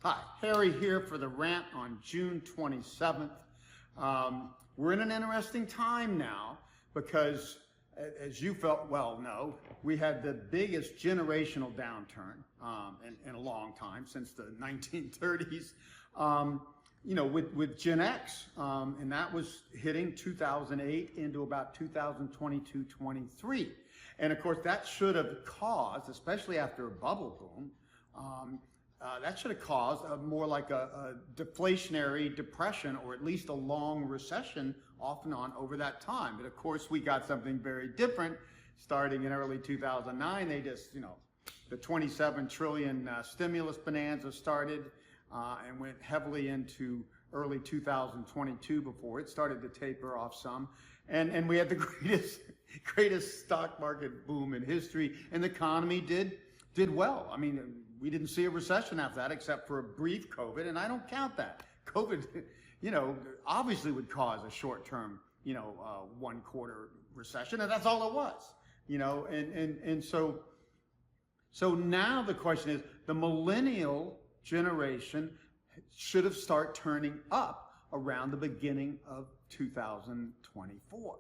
Hi, Harry here for the Rant on June 27th. We're in an interesting time now because, as you felt know, we had the biggest generational downturn in a long time, since the 1930s, with Gen X, and that was hitting 2008 into about 2022-23. And of course, that should have caused, especially after a bubble boom, that should have caused more like a deflationary depression, or at least a long recession off and on over that time. But of course, we got something very different starting in early 2009. They just, the 27 trillion stimulus bonanza started and went heavily into early 2022 before it started to taper off some. And we had the greatest stock market boom in history, and the economy did well. I mean, we didn't see a recession after that, except for a brief COVID, and I don't count that. COVID, obviously would cause a short-term, 1 quarter recession, and that's all it was, and so now the question is, the millennial generation should have started turning up around the beginning of 2024.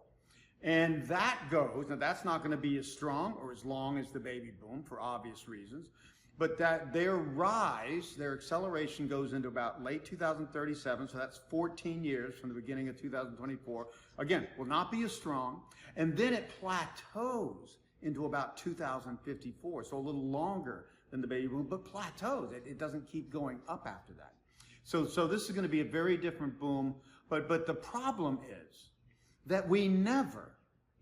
And that goes, now that's not going to be as strong or as long as the baby boom for obvious reasons, but that their rise, their acceleration goes into about late 2037, so that's 14 years from the beginning of 2024. Again, will not be as strong, and then it plateaus into about 2054, so a little longer than the baby boom, but plateaus. It doesn't keep going up after that. So this is going to be a very different boom, but the problem is that we never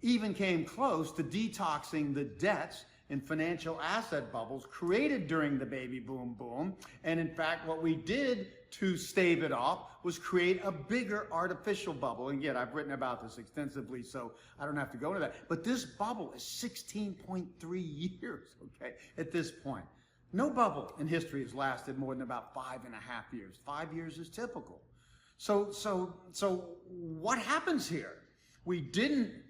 even came close to detoxing the debts and financial asset bubbles created during the baby boom. And in fact, what we did to stave it off was create a bigger artificial bubble. And again, I've written about this extensively, so I don't have to go into that. But this bubble is 16.3 years, okay, at this point. No bubble in history has lasted more than about 5.5 years. 5 years is typical. So what happens here? We didn't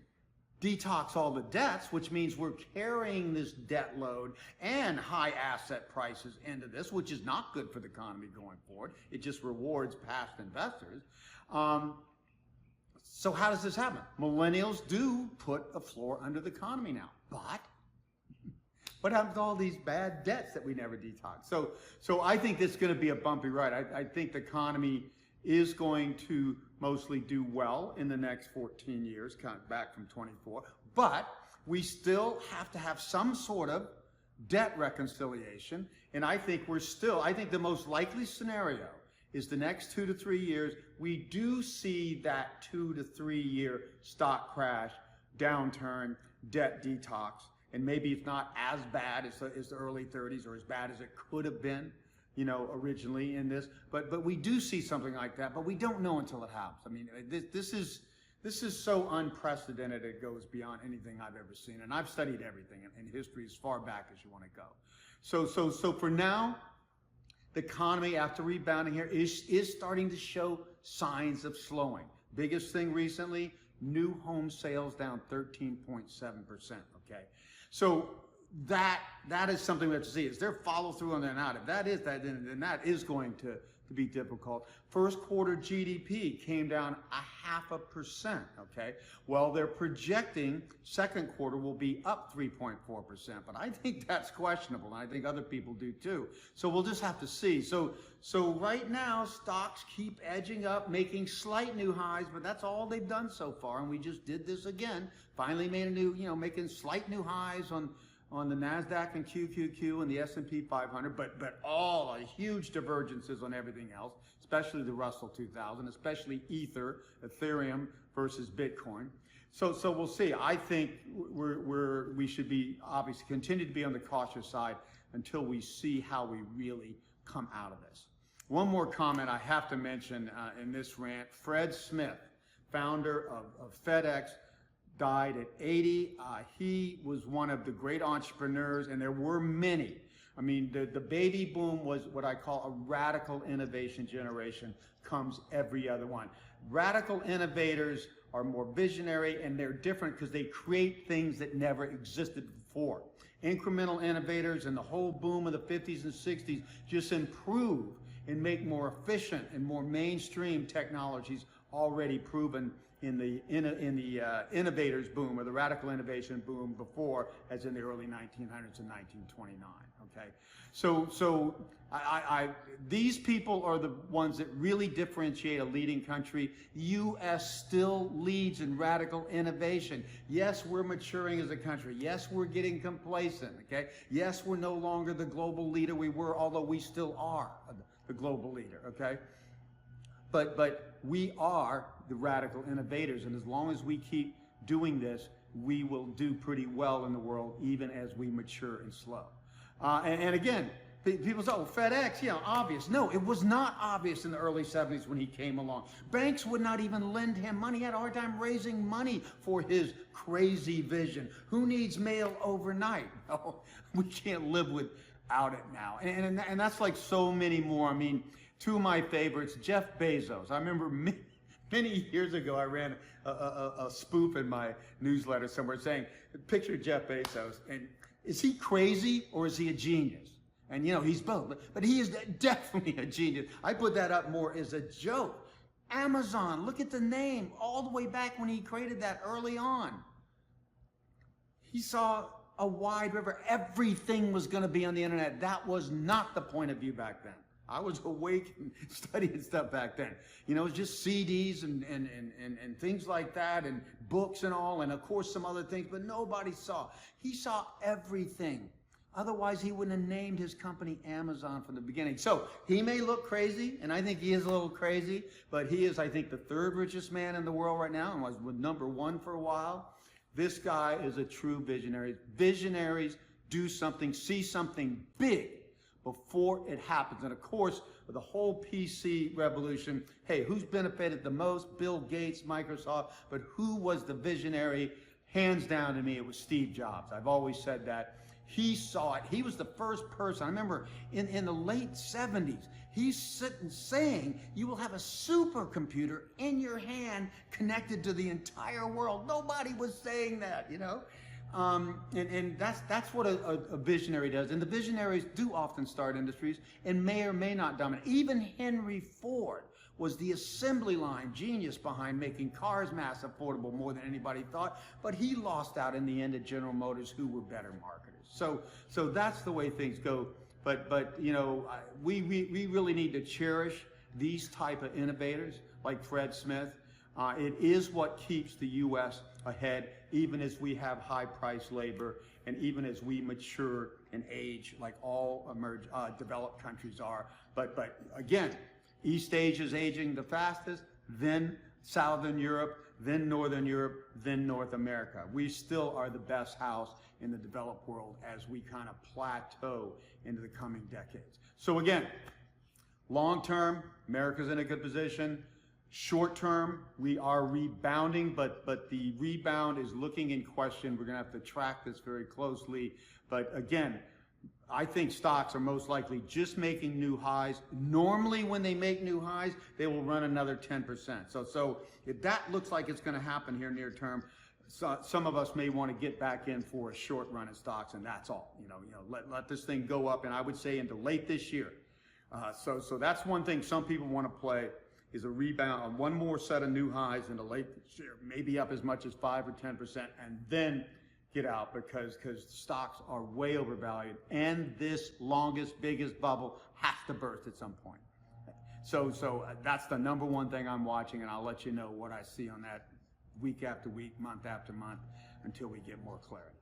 detox all the debts, which means we're carrying this debt load and high asset prices into this, which is not good for the economy going forward. It just rewards past investors. So how does this happen? Millennials do put a floor under the economy now, but what happens to all these bad debts that we never detox? So I think this is going to be a bumpy ride. I think the economy is going to mostly do well in the next 14 years, kind of back from 24. But we still have to have some sort of debt reconciliation. And I think the most likely scenario is the next 2 to 3 years, we do see that 2 to 3 year stock crash, downturn, debt detox. And maybe it's not as bad as the early 30s, or as bad as it could have been, originally in this, but we do see something like that, but we don't know until it happens. I mean, this is so unprecedented, it goes beyond anything I've ever seen, and I've studied everything in history as far back as you want to go. So for now, the economy, after rebounding here, is starting to show signs of slowing. Biggest thing recently, new home sales down 13.7%, okay? So that is something we have to see. Is there follow through on that? Not. If that is that, then that is going to be difficult. First quarter GDP came down 0.5%. Okay. Well, they're projecting second quarter will be up 3.4%, but I think that's questionable, and I think other people do too. So we'll just have to see. So right now, stocks keep edging up, making slight new highs, but that's all they've done so far. And we just did this again. Finally made a new, making slight new highs on the NASDAQ and QQQ and the S&P 500, but all huge divergences on everything else, especially the Russell 2000, especially Ethereum versus Bitcoin. So we'll see. I think we should be obviously continue to be on the cautious side until we see how we really come out of this. One more comment I have to mention in this rant: Fred Smith, founder of FedEx, died at 80. He was one of the great entrepreneurs, and there were many. I mean, the baby boom was what I call a radical innovation generation, comes every other one. Radical innovators are more visionary, and they're different because they create things that never existed before. Incremental innovators and the whole boom of the 50s and 60s just improve and make more efficient and more mainstream technologies already proven in the innovators boom, or the radical innovation boom before, as in the early 1900s and 1929. Okay, so these people are the ones that really differentiate a leading country. The U.S. still leads in radical innovation. Yes, we're maturing as a country. Yes, we're getting complacent. Okay, yes, we're no longer the global leader we were, although we still are the global leader. Okay. But we are the radical innovators, and as long as we keep doing this, we will do pretty well in the world, even as we mature and slow. And again, people say, oh, FedEx, you know, obvious. No, it was not obvious in the early 70s when he came along. Banks would not even lend him money. He had a hard time raising money for his crazy vision. Who needs mail overnight? No, we can't live without it now. And that's like so many more. I mean, two of my favorites, Jeff Bezos. I remember many years ago, I ran a spoof in my newsletter somewhere saying, picture Jeff Bezos, and is he crazy or is he a genius? And you know, he's both, but he is definitely a genius. I put that up more as a joke. Amazon, look at the name, all the way back when he created that early on. He saw a wide river. Everything was going to be on the internet. That was not the point of view back then. I was awake and studying stuff back then. You know, it was just CDs and things like that, and books and all, and of course some other things, but nobody saw. He saw everything. Otherwise, he wouldn't have named his company Amazon from the beginning. So he may look crazy, and I think he is a little crazy, but he is, I think, the third richest man in the world right now, and was number one for a while. This guy is a true visionary. Visionaries do something, see something big before it happens. And of course, with the whole PC revolution, hey, who's benefited the most? Bill Gates, Microsoft, but who was the visionary? Hands down to me, it was Steve Jobs. I've always said that. He saw it. He was the first person. I remember in the late 70s, he's sitting saying, you will have a supercomputer in your hand connected to the entire world. Nobody was saying that, you know? And that's what a visionary does. And the visionaries do often start industries and may or may not dominate. Even Henry Ford was the assembly line genius behind making cars mass affordable more than anybody thought, but he lost out in the end at General Motors, who were better marketers. So that's the way things go. But you know, we really need to cherish these type of innovators like Fred Smith. It is what keeps the U.S. ahead, even as we have high-priced labor, and even as we mature and age, like all developed countries are. But again, East Asia is aging the fastest, then Southern Europe, then Northern Europe, then North America. We still are the best house in the developed world as we kind of plateau into the coming decades. So again, long-term, America's in a good position. Short-term, we are rebounding, but the rebound is looking in question. We're going to have to track this very closely. But again, I think stocks are most likely just making new highs. Normally, when they make new highs, they will run another 10%. So if that looks like it's going to happen here near term, so some of us may want to get back in for a short run in stocks, and that's all. You know, let this thing go up, and I would say into late this year. So that's one thing some people want to play, is a rebound on one more set of new highs into late this year, maybe up as much as 5 or 10%, and then get out, because stocks are way overvalued, and this longest, biggest bubble has to burst at some point. So that's the number one thing I'm watching, and I'll let you know what I see on that week after week, month after month, until we get more clarity.